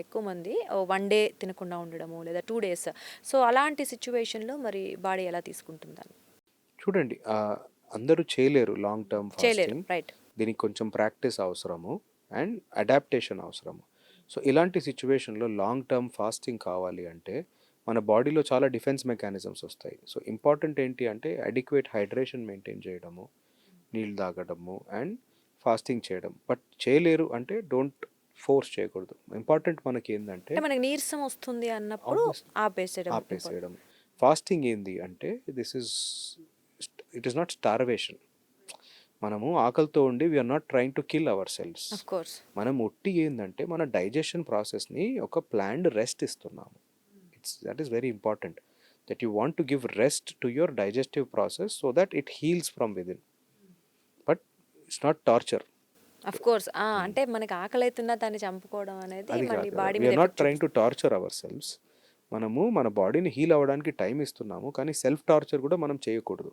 ఎక్కువ మంది 1 డే తినకుండా ఉండడము లేదా 2 డేస్. సో, అలాంటి సిట్యుయేషన్‌లో మరి బాడీ ఎలా తీసుకుంటుందని? చూడండి అందరూ చేయలేరు లాంగ్ టర్మ్ చేయలేరు. ఫాస్టింగ్. రైట్. దీనికి కొంచెం ప్రాక్టీస్ అవసరము అండ్ అడాప్టేషన్ అవసరము. సో, ఇలాంటి సిట్యుయేషన్‌లో లాంగ్ టర్మ్ ఫాస్టింగ్ కావాలి అంటే మన బాడీలో చాలా డిఫెన్స్ మెకానిజమ్స్ వస్తాయి. సో, ఇంపార్టెంట్ ఏంటి అంటే అడిక్వేట్ హైడ్రేషన్ మెయింటైన్ చేయడము, నీళ్ళు తాగడము అండ్ ఫాస్టింగ్ చేయడం. బట్ చేయలేరు అంటే డోంట్ ఫోర్స్ చేయకూడదు. ఇంపార్టెంట్ మనకేందంటే అంటే మనకి నీరసం వస్తుంది అన్నప్పుడు ఆబ్వియస్లీ ఆపేసేయడం ఇంపార్టెంట్. ఆపేసేయడం. ఫాస్టింగ్ ఏంది అంటే ఇట్ ఈస్ నాట్ స్టార్వేషన్. మనము ఆకలితో ఉండి we are not trying to kill ourselves. Of course. మనం ఒట్టి ఏందంటే మన డైజెషన్ ప్రాసెస్ని ఒక ప్లాన్డ్ రెస్ట్ ఇస్తున్నాము. That is very important that you want to give rest to your digestive process so that it heals from within. But it's not torture. Of course. అంటే మనకి ఆకలైతున్నా దాన్ని చంపుకోవడం అనేది అది కాదు మళ్ళీ కదా, బాడీ మీద we are not effect trying to చూపిస్తుంది. Torture ourselves. మనము మన బాడీని హీల్ అవ్వడానికి టైం ఇస్తున్నాము కానీ సెల్ఫ్ టార్చర్ కూడా మనం చేయకూడదు.